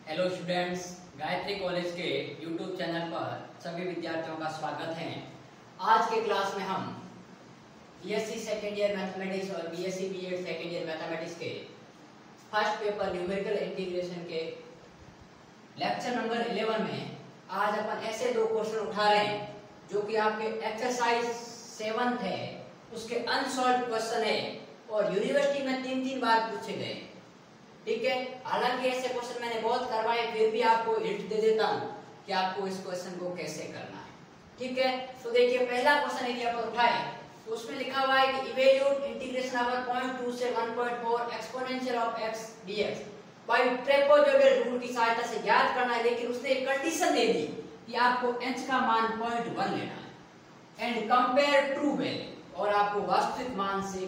Hello students, Gayatri college के YouTube channel पर सभी विद्यार्थियों का स्वागत है। आज के क्लास में हम बीएससी सेकेंड ईयर मैथमेटिक्स और BSc BEd second year mathematics के फर्स्ट पेपर न्यूमेरिकल इंटीग्रेशन के लेक्चर नंबर 11 में आज अपन ऐसे दो क्वेश्चन उठा रहे हैं जो कि आपके एक्सरसाइज 7th है, उसके अनसॉल्व्ड क्वेश्चन है और यूनिवर्सिटी में 3 बार पूछे गए। ठीक है, हालांकि ऐसे क्वेश्चन मैंने बहुत करवाए, फिर भी आपको हिंट दे देता हूं कि आपको इस क्वेश्चन को कैसे करना है। ठीक है, तो देखिए पहला क्वेश्चन यदि आप उठाए तो उसमें लिखा हुआ है कि इवैल्यूएट इंटीग्रेशन ओवर 0.2 से 1.4 exponential of x dx by trapezoidal rule की सहायता से ज्ञात करना है। लेकिन उसने एक कंडीशन दे दी कि आपको h का मान 0.1 लेना है एंड कंपेयर ट्रू वैल्यू, और आपको वास्तविक मान से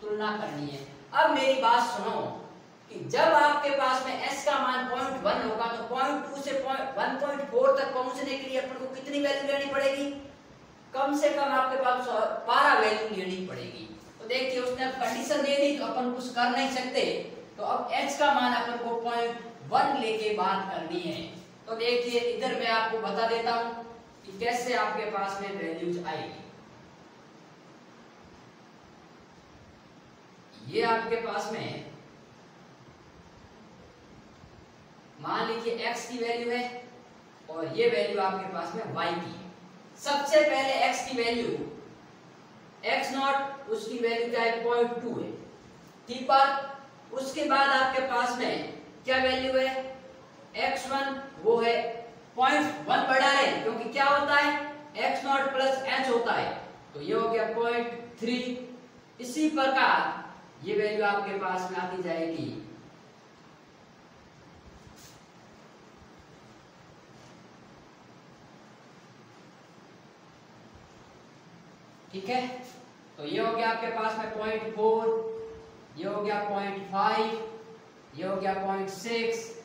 तुलना करनी है। अब मेरी बात सुनो कि जब आपके पास में s का मान 0.1 होगा तो 0.2 से 1.4 तक पहुंचने के लिए अपन को कितनी वैल्यू लेनी पड़ेगी? कम से कम आपके पास 12 वैल्यू लेनी पड़ेगी। तो देखिए उसने अब कंडीशन दे दी तो अपन कुछ कर नहीं सकते, तो अब h का मान अपन को 0.1 लेके बात करनी है। तो देखिए इधर मैं आपको बता देता हूं कि कैसे आपके पास में वैल्यूज आएगी। ये आपके पास में मान लीजिए x की वैल्यू है और ये वैल्यू आपके पास में y की है। सबसे पहले x की वैल्यू x नॉट, उसकी वैल्यू क्या है? 0.2 है। ठीक बात। उसके बाद आपके पास में क्या वैल्यू है? x1 वो है 0.1 बढ़ा रहे हैं क्योंकि क्या होता है x नॉट प्लस h होता है, तो ये हो गया 0.3। इसी प्रकार ये वैल्यू आपके पास में आती जाएगी ठीक है। तो ये हो गया आपके पास में 0.4, ये हो गया 0.5, ये हो गया 0.6,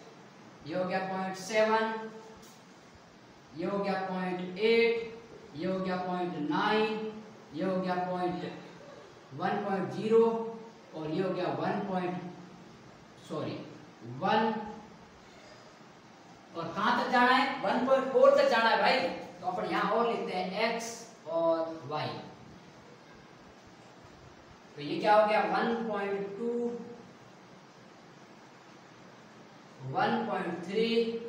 ये हो गया 0.7, ये हो गया 0.8, ये हो गया 0.9, ये हो गया 1.0 और ये हो गया 1 और कहां तक जाना है? 1.4 तक जाना है भाई। तो अपन यहां और लिखते हैं x और y। तो ये क्या हो गया? 1.2, 1.3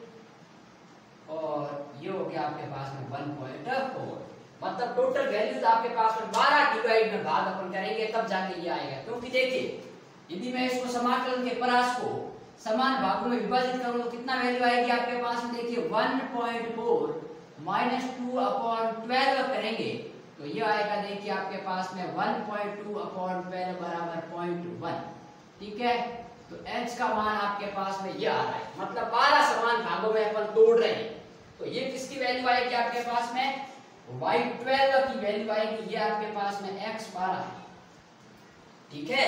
और ये हो गया आपके पास में 1.4। मतलब टोटल वैल्यूज आपके पास में 12 डिवाइड में भाग अपन करेंगे तब जाके ये आएगा। क्योंकि देखिए यदि मैं इसको समाकलन के परास को समान भागों में विभाजित करूं तो कितना वैल्यू आएगी आपके पास में? देखिए 1.4 माइनस 2/12 करेंगे तो ये आएगा देखिए आपके पास में 1.2/12 बराबर 0.1। ठीक है, तो h का मान आपके पास में ये आ रहा है, मतलब 12 समान भागों में अपन तोड़ रहे हैं। तो ये किसकी वैल्यू आएगी आपके पास में? y12 की वैल्यू आएगी, ये आपके पास में x12 है। ठीक है,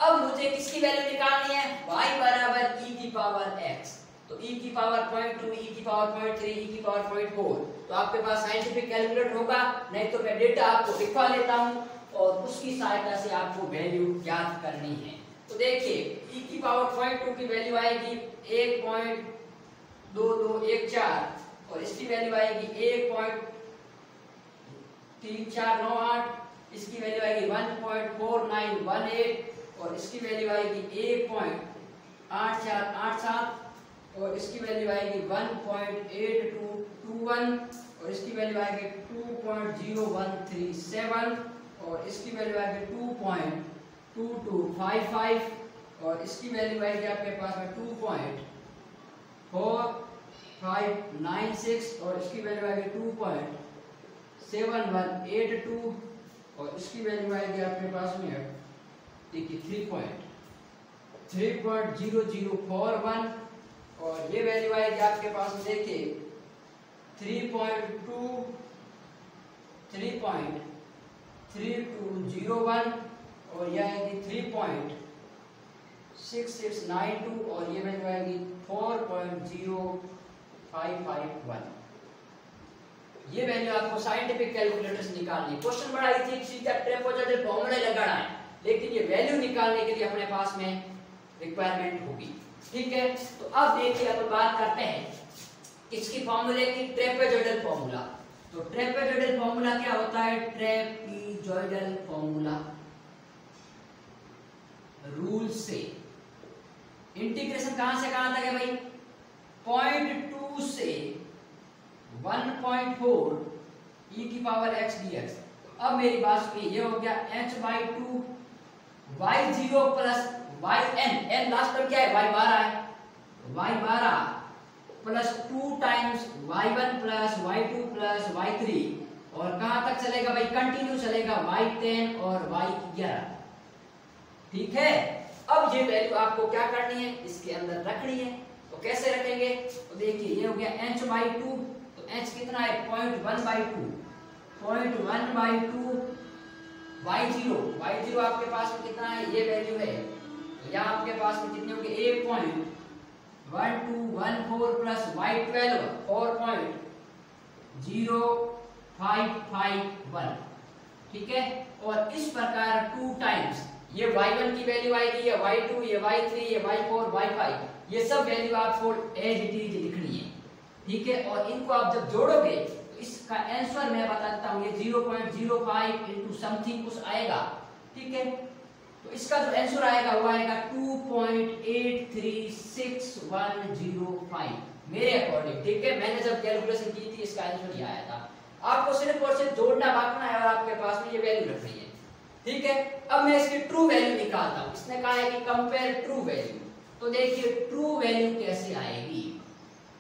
अब मुझे किसकी वैल्यू निकालनी है? y बराबर e की पावर x। तो e की पावर 0.2, e की पावर 0.3, e की पावर 0.4। तो आपके पास साइंटिफिक कैलकुलेटर होगा, नहीं तो मैं डेटा आपको लिखवा लेता हूं और उसकी सहायता से आपको वैल्यू ज्ञात करनी है। तो देखिए e की पावर 0.2 की वैल्यू आएगी 1.2214 और इसकी वैल्यू आएगी 1.3498, इसकी वैल्यू आएगी 1.4918 और इसकी वैल्यू आएगी 1.8487 और इसकी वैल्यू आएगी 1.8221 और इसकी वैल्यू आएगी 2.0137 और इसकी वैल्यू आएगी 2.2255 और इसकी वैल्यू आएगी आपके पास में 2.4596 और इसकी वैल्यू आएगी 2.7182 और इसकी वैल्यू आएगी आपके पास में देखिए 3.0041 और ये वैल्यू आएगी आपके पास में देखिए 3.3201 और ये आएगी 3.6692 और ये वैल्यू आएगी 4.0551। ये वैल्यू आपको साइंटिफिक कैलकुलेटर से निकालनी है। क्वेश्चन बड़ा इजी, सीधा ट्रेपेजॉइडल फॉर्मूला लगाना है, लेकिन ये वैल्यू निकालने के लिए अपने पास में रिक्वायरमेंट होगी। ठीक है, तो अब देखिए अपन बात करते हैं किसकी फॉर्मूले की, ट्रेपेजॉइडल फॉर्मूला। तो ट्रेपेजॉइडल फॉर्मूला क्या होता है, ट्रेपेजॉइडल फॉर्मूला रूल से इंटीग्रेशन कहां से कहां तक है भाई, 0.2 से 1.4 e की पावर x dx। अब मेरी बात सुनिए, ये हो गया h/2 y0 plus yn, n last term क्या है, y12 है, y12 plus 2 times y1 plus y2 plus y3, और कहां तक चलेगा भाई, कंटिन्यू चलेगा y10 और y11। ठीक है, अब ये वैल्यू आपको क्या करनी है, इसके अंदर रखनी है। तो कैसे रखेंगे, तो देखिए ये हो गया h/2, तो h कितना है 0.1/2, 0.1/2 y0 आपके पास में कितना है, ये वैल्यू है, तो यहाँ आपके पास में कितने होंगे 8.1214 प्लस y12 4.0551। ठीक है, और इस प्रकार 2 टाइम्स ये y1 की वैल्यू आएगी, ये y2, ये y3, ये y4, y5, ये सब वैल्यू आपको एज इट इज लिखनी है। ठीक है, और इनको आप जब जोड़ोगे तो इसका आंसर मैं बता देता हूँ, ये 0.05 इनटू समथिंग कुछ आएगा। ठीक है, तो इसका जो आंसर आएगा वो आएगा 2.836105 मेरे अकॉर्डिंग। ठीक है, मैंने जब कैलकुलेशन की थी इसका आंसर ये आया था। आपको सिर्फ और सिर्फ जोड़ना बाकी है और आपके पास में ये वैल्यू रखनी है। ठीक है, अब मैं इसकी ट्रू वैल्यू निकालता हूं। इसने कहा है कि कंपेयर ट्रू वैल्यू, तो देखिए ट्रू वैल्यू कैसे आएगी,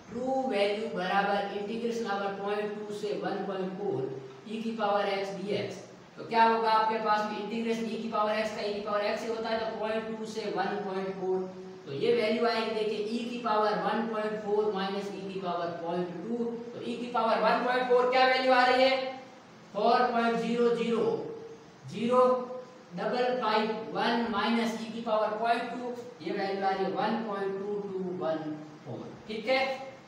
ट्रू वैल्यू बराबर इंटीग्रेशन ओवर 0.2 से 1.4 e की पावर x dx। तो क्या होगा आपके पास में इंटीग्रेशन e की पावर x का e की पावर x ही होता है, तो 0.2 से 1.4, तो ये वैल्यू आएगी देखिए e की पावर 1.4 माइनस e की पावर 0.2, तो e की पावर 1.4 क्या वैल्यू आ रही है 4.0000551 माइनस e की पावर 0.2, ये वैल्यू आ रही है 1.2214। ठीक है,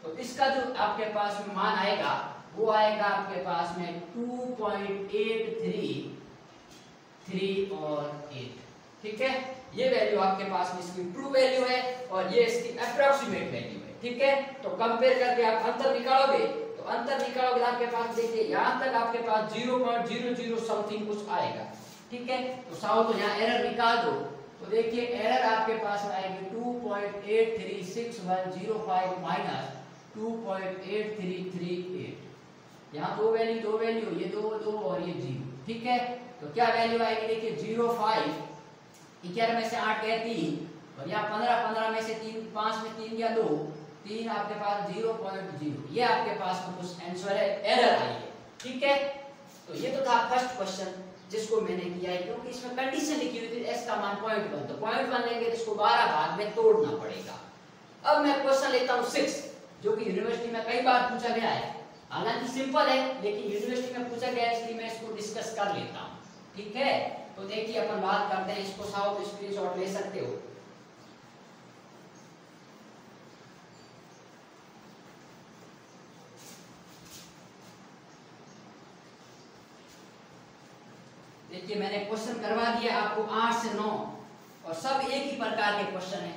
तो इसका जो आपके पास में मान आएगा वो आएगा आपके पास में 2.833 और 8। ठीक है, ये वैल्यू आपके पास में इसकी ट्रू वैल्यू है और ये इसकी अप्रॉक्सीमेट वैल्यू है। ठीक है, तो कंपेयर करके आप अंतर निकालोगे, तो अंतर निकालोगे आपके पास देखिए यहां तक आपके पास 0.00 समथिंग कुछ आएगा। ठीक है, तो साउ तो यहाँ एरर निकाल दो, तो देखिए एरर आपके पास में आएगी 2.836105 माइनस 2.8338। यहाँ दो वैल्यू ये दो और ये 0। ठीक है, तो क्या वैल्यू आएगी देखिए 05, 11 में से 8 गए 3, और यहाँ 15 में से 3, 5 में 3 या 2, 3 आपके पास 0.0, ये आपके पास में कुछ आंसर है, एरर आई है। ठीक है, तो ये तो था फर्स्ट क्वेश्चन जिसको मैंने किया है, क्योंकि इसमें कंडीशन लिखी हुई थी s का मान 0.1, तो 0.1 लेंगे तो इसको 12 भाग में तोड़ना पड़ेगा। अब मैं क्वेश्चन लेता हूँ 6, जो कि यूनिवर्सिटी में कई बार पूछा गया है, हालांकि सिंपल है लेकिन यूनिवर्सिटी में पूछा गया है, इसलिए मैं इसको डिस्कस कर लेता हूँ। ठीक है, तो देखिए अपन बात करते हैं, इसको साफ स्क्रीनशॉट ले सकते हो। देखिए मैंने क्वेश्चन करवा दिया आपको 8 से 9, और सब एक ही प्रकार के क्वेश्चन है।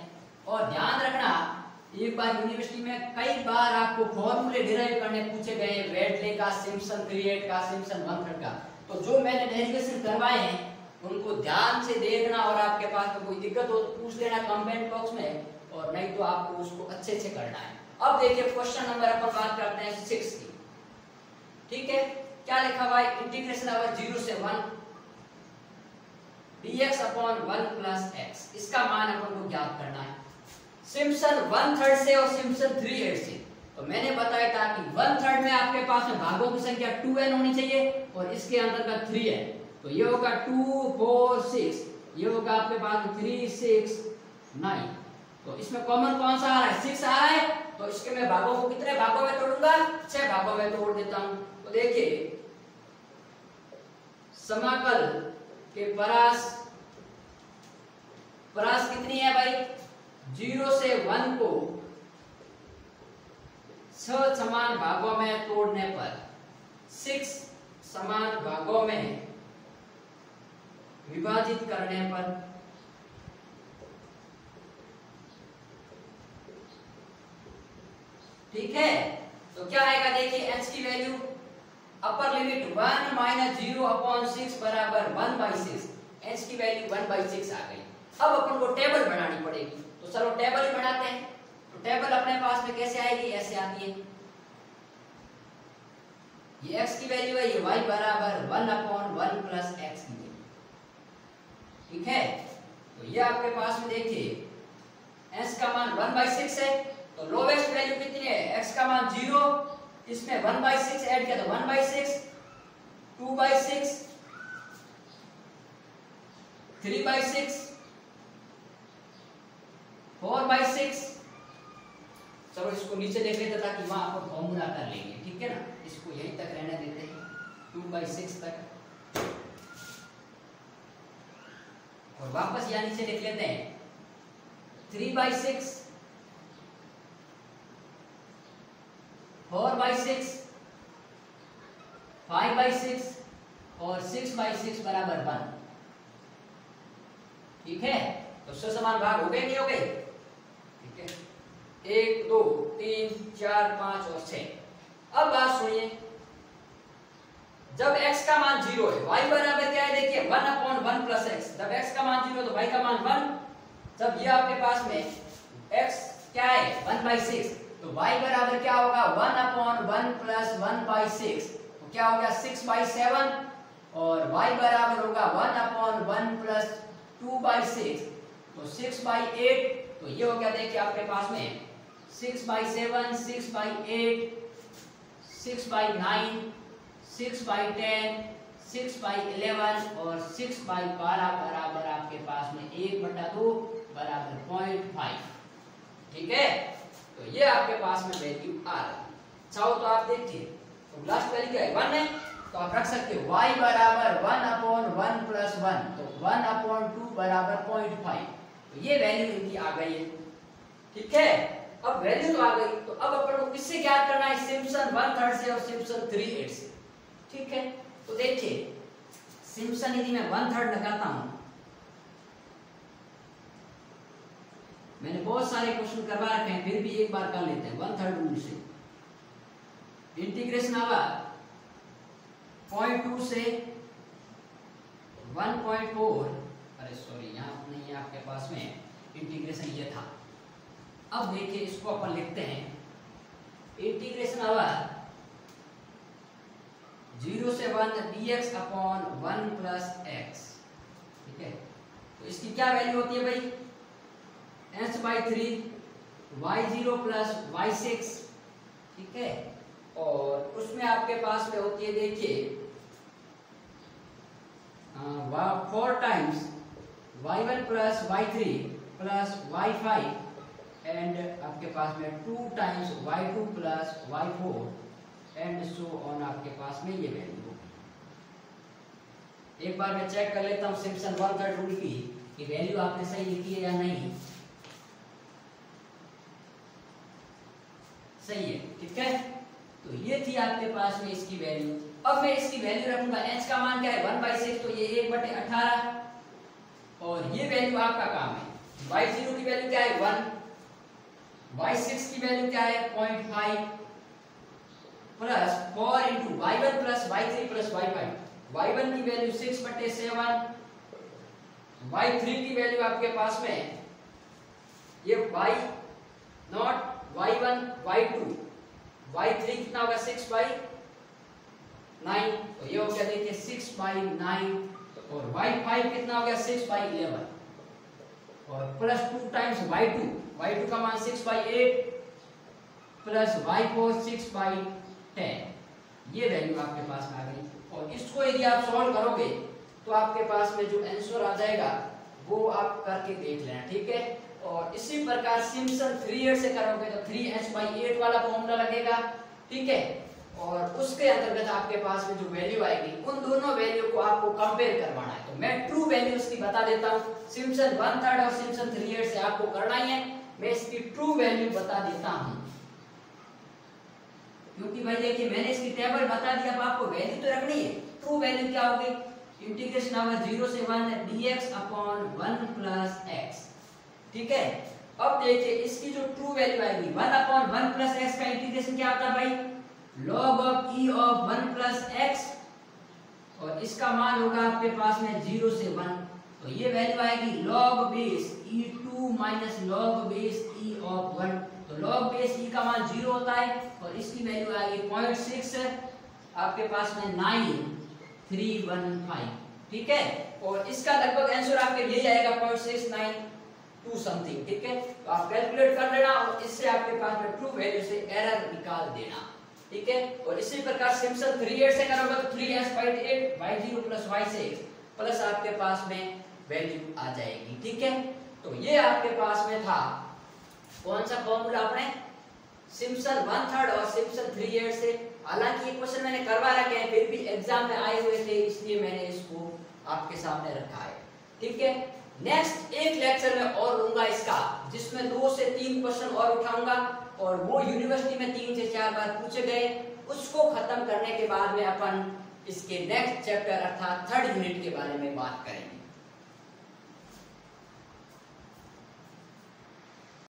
और ध्यान रखना, एक बार यूनिवर्सिटी में कई बार आपको फॉर्मूले डिराइव करने पूछे गए, वेडले का, सिम्पसन क्रिएट का, सिम्पसन वन का। तो जो मैंने डेरिवेशन करवाए हैं उनको ध्यान से देखना, और आपके पास में कोई दिक्कत हो तो पूछ लेना कमेंट बॉक्स में, और नहीं तो आपको उसको अच्छे से करना है। अब देखिए क्वेश्चन नंबर अपन बात करते हैं 6 की। ठीक है, क्या लिखा हुआ है, इंटीग्रेशन ओवर 0 से 1 dx अपॉन 1 प्लस x, इसका मान अपन को ज्ञात करना है सिम्पसन 1/3 से और सिम्पसन 3/8 से। तो मैंने बताया था कि 1/3 में आपके पास में भागों की संख्या 2n होनी चाहिए और इसके अंदर का 3n, तो ये होगा 2 4 6, ये होगा आपके पास 3 6 9। तो इसमें कॉमन कौन सा आ रहा है, 6 आ रहा है, तो इसके मैं भागों को कितने भागों में तोड़ूंगा, 6 भागों में तोड़ देता हूं। तो देखिए समाकल के परास कितनी है भाई, 0 से 1 को 6 समान भागों में तोड़ने पर, 6 समान भागों में विभाजित करने पर ठीक है, तो क्या आएगा देखिए h की value upper limit 1 minus 0 upon 6 बराबर 1/6, h की वैल्यू 1/6 आ गई। अब अपन को टेबल बनानी पड़ेगी, तो चलो टेबल ही बनाते हैं। तो टेबल अपने पास में कैसे आएगी, ऐसे आती है, ये x की वैल्यू है, ये y बराबर 1/1 प्लस x की वैल्यू, ठीक है। तो ये आपके पास में देखिए s का मान 1/6 है, तो लोवेस्ट वैल्यू कितनी है, x का मान 0, इसमें 1/6 ऐड किया तो 1/6, 2/6, 3/6, 4/6। चलो इसको नीचे देख लेते ताकि वहां आपको फॉर्मूला कर लेंगे, ठीक है ना, इसको यहीं तक रहने देते हैं 2/6 तक, और वापस यहाँ नीचे लिख लेते हैं 3/6, 4/6, 5/6 और 6/6 बराबर 1, ठीक है। तो समान भाग हो गए नहीं हो गए, ठीक है, 1 2 3 4 5 और 6। अब बात सुनिए, जब x का मान 0 है, y बराबर क्या है देखिए 1/1 प्लस x, जब x का मान 0 तो y का मान 1, जब ये आपके पास में x क्या है 1/6, तो y बराबर क्या होगा 1/1 प्लस 1/6, तो क्या हो गया 6/7, और y बराबर होगा 1/1 प्लस 2/6, तो 6/8, तो ये हो गया देखिए आपके पास में 6/7, 6/8, 6/9, 6/10, 6/11 और 6/12 बराबर आपके पास में 1/2 बराबर 0.5, ठीक है। तो ये आपके पास में वैल्यू आ रही। चाहो तो आप देखिए, तो लास्ट वैल्यू क्या है 1 है, तो आप रख सकते हो y बराबर 1/1 प्लस 1, तो 1/2 बराबर 0.5, तो ये वैल्यू इनकी आ गई है, ठीक है। अब वैल्यू तो आ गई, तो अब अपन को किससे ज्ञात करना है, सिम्पसन 1/3 से और सिम्पसन 3/8 से, ठीक है। तो देखिए सिम्पसन यदि मैं 1/3 लगाता हूं, मैंने बहुत सारे क्वेश्चन करवा रखे हैं, फिर भी एक बार कर लेते हैं 1/3 रूल से। इंटीग्रेशन आवा 0.2 से 1.4, अरे सॉरी यहाँ नहीं, आपके पास में इंटीग्रेशन ये था। अब देखिए इसको अपन लिखते हैं, इंटीग्रेशन आवा 0 से 1 dx अपॉन 1 प्लस x, ठीक है। तो इसकी क्या वैल्यू होती है भाई, h/3 y0 प्लस y6, ठीक है, और उसमें आपके पास में होती है देखिए 4 times y1 plus y3 plus y5 and आपके पास में 2 times y2 plus y4 and so on, आपके पास में ये वैल्यू। एक बार मैं चेक कर लेता हूँ सिम्पसन 1/3 रूल की कि वैल्यू आपने सही लिखी है या नहीं, सही है, ठीक है। तो ये थी आपके पास में इसकी वैल्यू। अब मैं इसकी वैल्यू रखूंगा, h का मान क्या है 1/6, तो ये 1/18, और ये वैल्यू आपका काम है, y0 की वैल्यू क्या है 1, y6 की वैल्यू क्या है 0.5 plus 4 into y1 plus y3 plus y5, y1 की वैल्यू 6/7, y3 की वैल्यू आपके पास में ये y0, y1, y2, y3 कितना होगा 6/9, तो ये हो गया देखिए 6/9, और y5 कितना हो गया 6/11, और प्लस 2 टाइम्स y2 का मान 6/8 प्लस y4 6/10, ये वैल्यू आपके पास में आ गई। और इसको यदि आप सॉल्व करोगे तो आपके पास में जो आंसर आ जाएगा वो आप करके देख लेना, ठीक है। और इसी प्रकार सिम्पसन 3/8 से करोगे तो 3h/8 वाला फॉर्मूला लगेगा, ठीक है। और उसके अंतर्गत आपके पास में जो वैल्यू आएगी उन दोनों वैल्यू को आपको कंपेयर करवाना है। तो मैं ट्रू वैल्यू इसकी बता देता हूँ, सिम्पसन 1/3 और सिम्पसन 3/8 से आपको करना ही है, मैं इसकी ट्रू वैल्यू बता देता हूँ, क्योंकि भाई देखिए मैंने इसकी टेबल बता दी, अब आपको वैल्यू तो रखनी है। ट्रू वैल्यू क्या होगी, इंटीग्रेशन ओवर 0 से 1 dx अपॉन 1 प्लस x, ठीक है। अब देखिए इसकी जो ट्रू वैल्यू आएगी 1/1 प्लस एक्स का इंटीग्रेशन क्या होता है भाई, log of e of 1 plus x, और इसका मान होगा आपके पास में 0 से 1, तो ये वैल्यू आएगी log base e2 minus log base e of 1, तो log बेस e का मान 0 होता है और इसकी वैल्यू आएगी 0.6 आपके पास में 9315, ठीक है। और इसका लगभग आंसर आपके यही आएगा 0.692 समथिंग, ठीक है। तो आप कैलकुलेट कर लेना और इससे आपके पास में ट्रू वैल्यू से एरर निकाल देना, ठीक है। और इसी प्रकार सिंपल 3/8 से करोगे तो 3s/8 y0 plus y6 plus आपके पास में वैल्यू आ जाएगी, ठीक है। तो ये आपके पास में था कौन सा फॉर्मूला, आपने सिंपल 1/3 और सिंपल 3/8 से। हालांकि ये क्वेश्चन मैंने करवा रखे हैं, फिर भी एग्जाम में आए हुए थे इसलिए मैंने इसको आपके सामने रखा है, ठीक है। नेक्स्ट एक लेक्चर में और लूंगा इसका, जिसमें 2 से 3 क्वेश्चन और उठाऊंगा और वो यूनिवर्सिटी में 3 से 4 बार पूछे गए, उसको खत्म करने के बाद में अपन इसके नेक्स्ट चैप्टर अर्थात 3rd यूनिट के बारे में बात करेंगे।